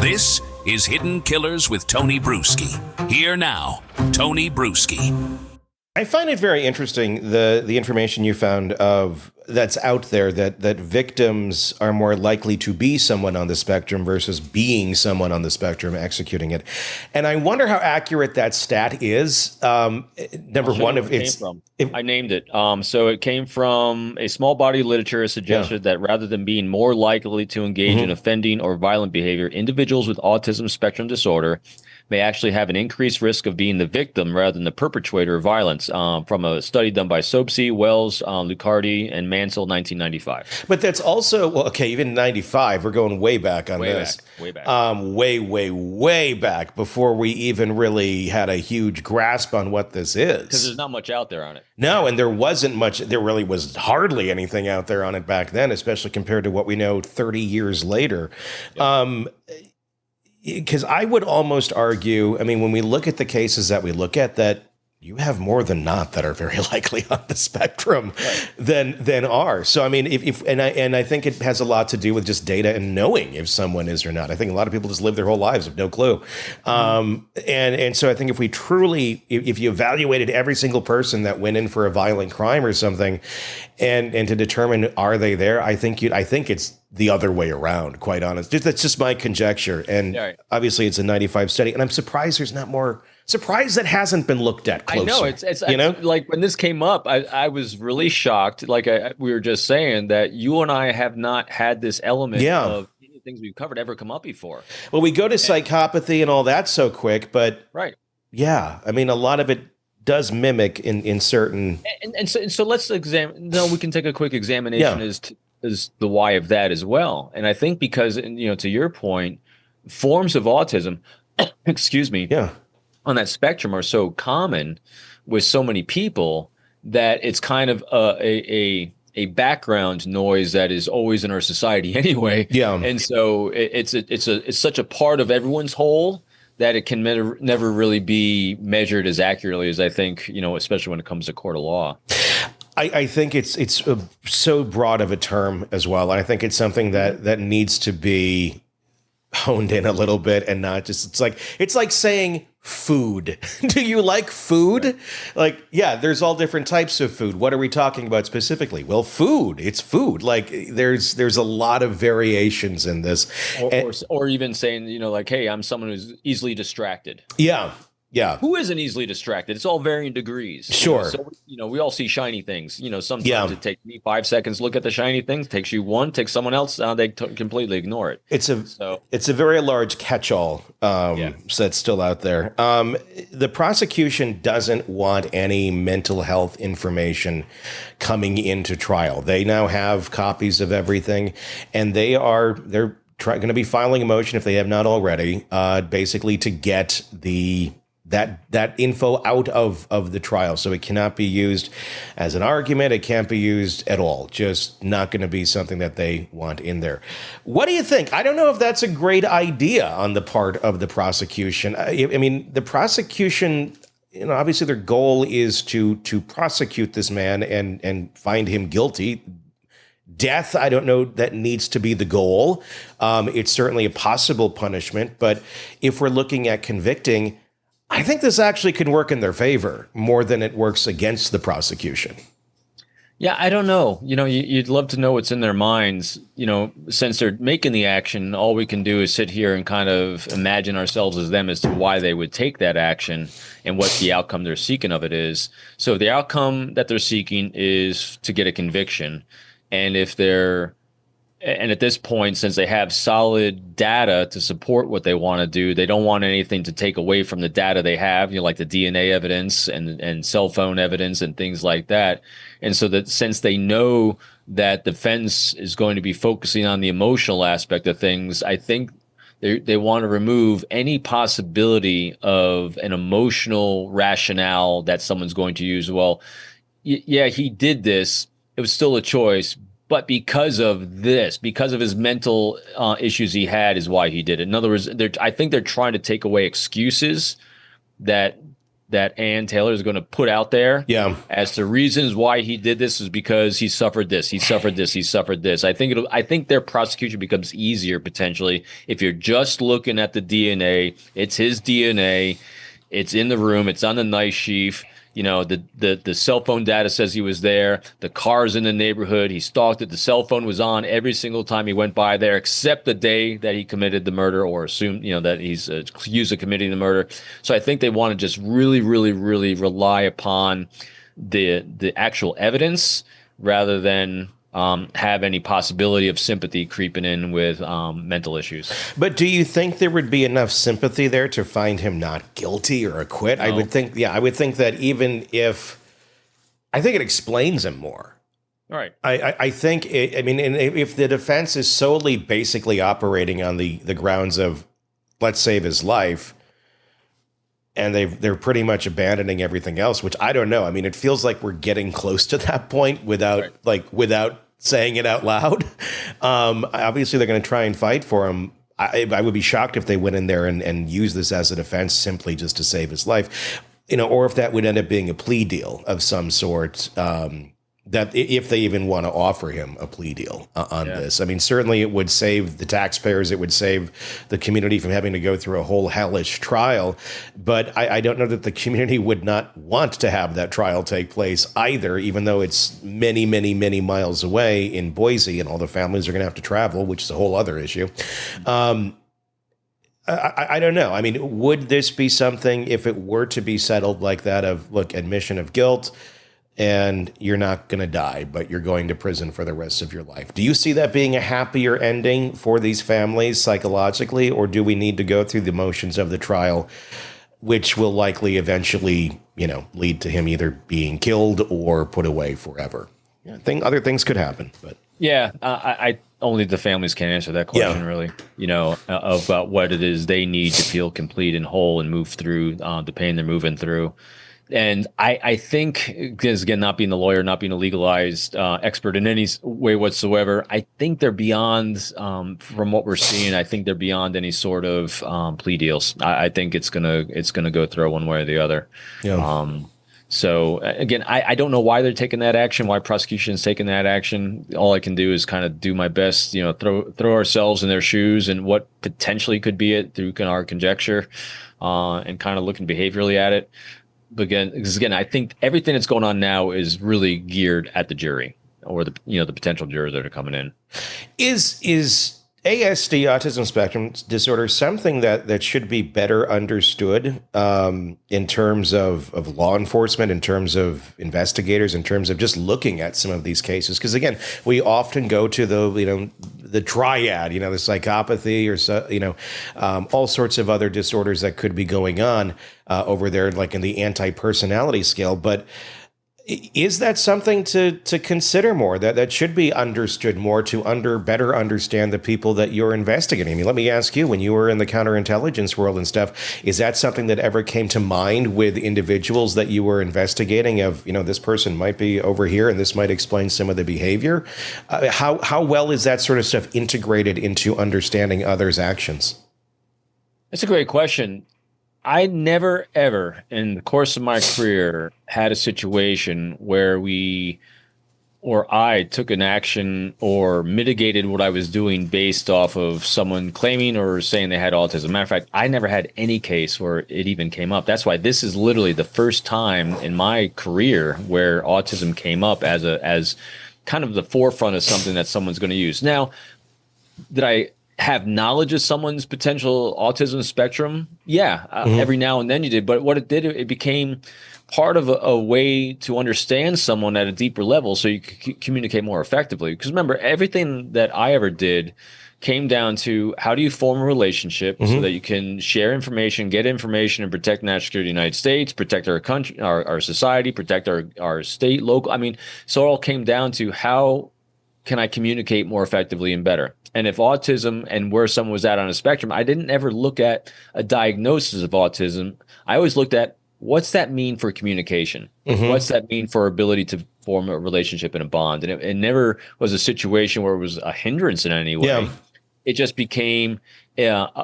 This is Hidden Killers with Tony Brueski. Here now, Tony Brueski. I find it very interesting, the information you found of that's out there that victims are more likely to be someone on the spectrum versus being someone on the spectrum executing it. And I wonder how accurate that stat is. Number one, I named it. So it came from a small body of literature suggested that rather than being more likely to engage in offending or violent behavior, individuals with autism spectrum disorder may actually have an increased risk of being the victim rather than the perpetrator of violence, from a study done by Sobsey, Wells, Lucardi, and Mansell, 1995. But that's also, well, okay, even 95, we're going way back on this. Way back. Way back before we even really had a huge grasp on what this is. Because there's not much out there on it. No, and there wasn't much, there really was hardly anything out there on it back then, especially compared to what we know 30 years later. Yeah. Because I would almost argue, I mean, when we look at the cases that we look at, that you have more than not that are very likely on the spectrum than are. So, I mean, I think it has a lot to do with just data and knowing if someone is or not. I think a lot of people just live their whole lives with no clue. And so I think if we truly, if you evaluated every single person that went in for a violent crime or something, and to determine are they there, I think it's the other way around, quite honest. That's just my conjecture. And obviously it's a 95 study. And I'm surprised there's not more, surprised that hasn't been looked at closer. I know. It's you know? Like when this came up, I was really shocked. Like we were just saying that you and I have not had this element of things we've covered ever come up before. Well, we go to psychopathy and all that so quick, but yeah, I mean, a lot of it does mimic in certain. And so let's examine, we can take a quick examination as the why of that as well. And I think because, to your point, forms of autism, excuse me, on that spectrum are so common with so many people that it's kind of a background noise that is always in our society anyway. Yeah. And so it's such a part of everyone's whole that it can never really be measured as accurately as I think, especially when it comes to court of law. I think it's so broad of a term as well. And I think it's something that needs to be honed in a little bit and not just, it's like saying food. Do you like food? Like, yeah, there's all different types of food. What are we talking about specifically? Well, food, it's food. Like there's a lot of variations in this. Or even saying, like, hey, I'm someone who's easily distracted. Yeah. Yeah. Who isn't easily distracted? It's all varying degrees. Sure. So, we all see shiny things. Sometimes it takes me 5 seconds to look at the shiny things. Takes you one, takes someone else. They completely ignore it. It's a very large catch-all that's still out there. The prosecution doesn't want any mental health information coming into trial. They now have copies of everything, and they're going to be filing a motion if they have not already, basically to get that info out of the trial. So it cannot be used as an argument. It can't be used at all. Just not going to be something that they want in there. What do you think? I don't know if that's a great idea on the part of the prosecution. I mean, the prosecution, obviously their goal is to prosecute this man and find him guilty. Death, I don't know that needs to be the goal. It's certainly a possible punishment. But if we're looking at convicting, I think this actually can work in their favor more than it works against the prosecution. Yeah, I don't know. You'd love to know what's in their minds. Since they're making the action, all we can do is sit here and kind of imagine ourselves as them as to why they would take that action and what the outcome they're seeking of it is. So the outcome that they're seeking is to get a conviction. And at this point, since they have solid data to support what they want to do, they don't want anything to take away from the data they have, like the DNA evidence and cell phone evidence and things like that. And so that since they know that defense is going to be focusing on the emotional aspect of things, I think they want to remove any possibility of an emotional rationale that someone's going to use. Well, yeah, he did this. It was still a choice. But because of this, because of his mental issues he had, is why he did it. In other words, I think they're trying to take away excuses that that Ann Taylor is going to put out there as to reasons why he did this is because he suffered this, he suffered this, he suffered this. I think their prosecution becomes easier potentially if you're just looking at the DNA. It's his DNA. It's in the room. It's on the knife sheath. You know, the cell phone data says he was there. The car's in the neighborhood. He stalked it. The cell phone was on every single time he went by there, except the day that he committed the murder or assumed, that he's accused of committing the murder. So I think they want to just really, really, really rely upon the actual evidence rather than have any possibility of sympathy creeping in with mental issues. But do you think there would be enough sympathy there to find him not guilty or acquit? No. I would think that I think it explains him more. All right. I think if the defense is solely basically operating on the grounds of let's save his life, and they're pretty much abandoning everything else, which I don't know. I mean, it feels like we're getting close to that point without saying it out loud. Obviously, they're going to try and fight for him. I would be shocked if they went in there and used this as a defense simply just to save his life, or if that would end up being a plea deal of some sort. That if they even want to offer him a plea deal on this. I mean, certainly it would save the taxpayers. It would save the community from having to go through a whole hellish trial. But I don't know that the community would not want to have that trial take place either, even though it's many, many, many miles away in Boise and all the families are going to have to travel, which is a whole other issue. I don't know. I mean, would this be something if it were to be settled like that of, look, admission of guilt, and you're not going to die, but you're going to prison for the rest of your life? Do you see that being a happier ending for these families psychologically, or do we need to go through the motions of the trial, which will likely eventually, lead to him either being killed or put away forever? I think other things could happen, but I only the families can answer that question, really. About what it is they need to feel complete and whole and move through the pain they're moving through. And I think, because again, not being a lawyer, not being a legalized expert in any way whatsoever, I think they're beyond, from what we're seeing, I think they're beyond any sort of plea deals. I think it's gonna go through one way or the other. Yeah. So again, I don't know why they're taking that action, why prosecution is taking that action. All I can do is kind of do my best, throw ourselves in their shoes and what potentially could be it through our conjecture, and kind of looking behaviorally at it. But again, I think everything that's going on now is really geared at the jury or the potential jurors that are coming in. Is ASD, autism spectrum disorder, something that should be better understood in terms of law enforcement, in terms of investigators, in terms of just looking at some of these cases? Because again, we often go to the triad, the psychopathy or all sorts of other disorders that could be going on over there, like in the anti-personality scale, but. Is that something to consider more, that should be understood more to better understand the people that you're investigating? I mean, let me ask you, when you were in the counterintelligence world and stuff, is that something that ever came to mind with individuals that you were investigating of, this person might be over here and this might explain some of the behavior? How well is that sort of stuff integrated into understanding others' actions? That's a great question. I never, ever, in the course of my career, had a situation where I took an action or mitigated what I was doing based off of someone claiming or saying they had autism. Matter of fact, I never had any case where it even came up. That's why this is literally the first time in my career where autism came up as kind of the forefront of something that someone's going to use. Now, did I have knowledge of someone's potential autism spectrum? Yeah, every now and then you did. But what it did, it became part of a way to understand someone at a deeper level so you could communicate more effectively. Because remember, everything that I ever did came down to how do you form a relationship so that you can share information, get information, and protect national security of the United States, protect our country, our society, protect our state, local. I mean, so it all came down to how can I communicate more effectively and better? And if autism and where someone was at on a spectrum, I didn't ever look at a diagnosis of autism. I always looked at what's that mean for communication? What's that mean for ability to form a relationship and a bond? And it never was a situation where it was a hindrance in any way. Yeah. it just became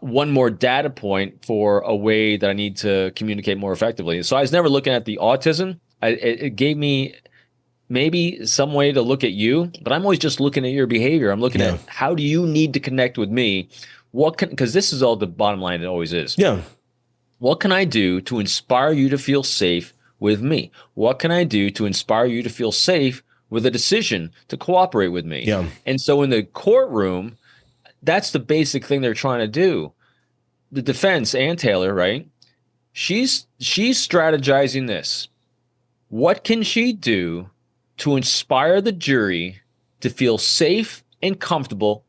one more data point for a way that I need to communicate more effectively. So I was never looking at the autism. It gave me maybe some way to look at you, but I'm always just looking at your behavior. I'm looking at how do you need to connect with me? Because this is all the bottom line. It always is. Yeah. What can I do to inspire you to feel safe with me? What can I do to inspire you to feel safe with a decision to cooperate with me? Yeah. And so in the courtroom, that's the basic thing they're trying to do. The defense, Ann Taylor, right? She's strategizing this. What can she do to inspire the jury to feel safe and comfortable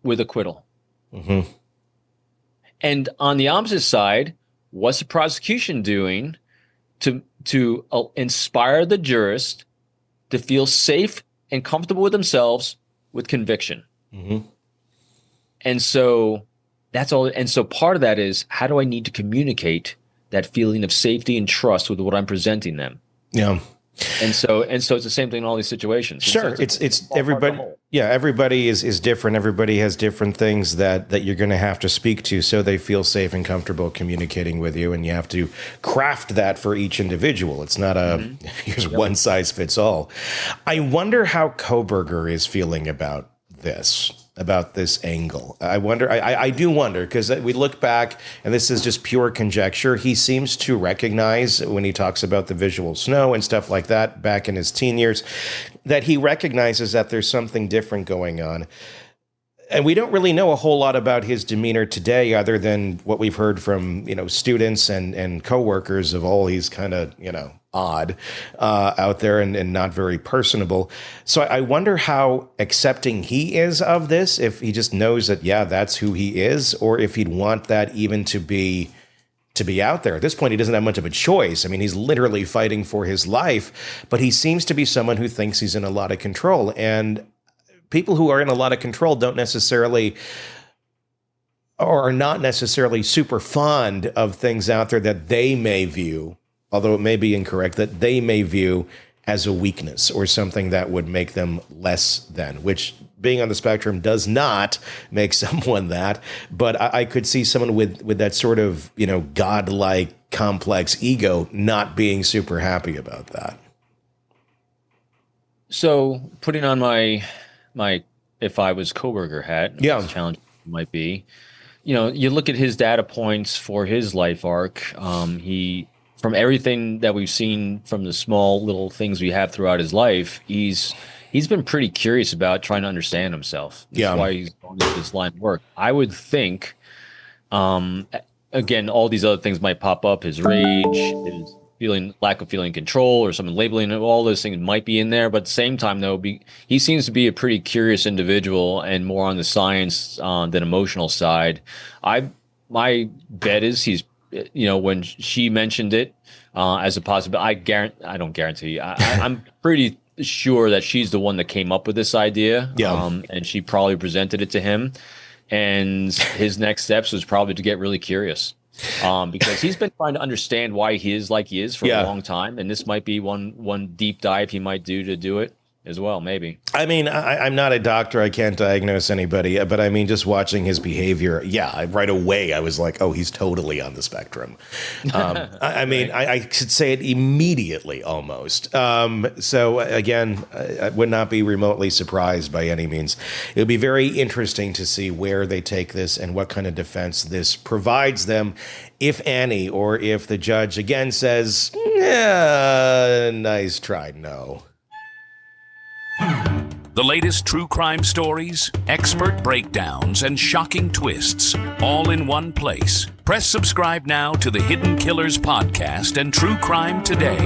with acquittal? Mm-hmm. And on the opposite side, what's the prosecution doing to inspire the jurist to feel safe and comfortable with themselves with conviction? Mm-hmm. And so that's all. And so part of that is, how do I need to communicate that feeling of safety and trust with what I'm presenting them? Yeah. And so it's the same thing in all these situations. Sure. So it's everybody. Yeah. Everybody is different. Everybody has different things that you're going to have to speak to so they feel safe and comfortable communicating with you. And you have to craft that for each individual. It's not here's one size fits all. I wonder how Kohberger is feeling about this angle. I do wonder, because we look back, and this is just pure conjecture, he seems to recognize when he talks about the visual snow and stuff like that back in his teen years, that he recognizes that there's something different going on. And we don't really know a whole lot about his demeanor today, other than what we've heard from, students and coworkers of, he's kind of, odd out there and not very personable. So I wonder how accepting he is of this, if he just knows that, that's who he is, or if he'd want that even to be out there. At this point, he doesn't have much of a choice. I mean, he's literally fighting for his life, but he seems to be someone who thinks he's in a lot of control. And people who are in a lot of control don't necessarily, or are not necessarily super fond of things out there that they may view, although it may be incorrect, that they may view as a weakness or something that would make them less than, which being on the spectrum does not make someone that. But I could see someone with that sort of, godlike complex ego not being super happy about that. So putting on my if I was Kohberger hat, challenge might be, you look at his data points for his life arc. From everything that we've seen from the small little things we have throughout his life, he's been pretty curious about trying to understand himself. That's why he's going into this line of work. I would think, again, all these other things might pop up. His rage, his lack of feeling control, or someone labeling it. All those things might be in there. But at the same time, though, he seems to be a pretty curious individual and more on the science than emotional side. My bet is he's, when she mentioned it as a possibility, I don't guarantee. I'm pretty sure that she's the one that came up with this idea. And she probably presented it to him. And his next steps was probably to get really curious. Because he's been trying to understand why he is like he is for a long time. And this might be one deep dive he might do it as well, maybe. I mean, I'm not a doctor. I can't diagnose anybody. But I mean, just watching his behavior, right away, I was like, he's totally on the spectrum. I mean, I could say it immediately almost. So again, I would not be remotely surprised by any means. It would be very interesting to see where they take this and what kind of defense this provides them, if any, or if the judge again says, nice try, no. The latest true crime stories, expert breakdowns, and shocking twists, all in one place. Press subscribe now to the Hidden Killers podcast and True Crime Today.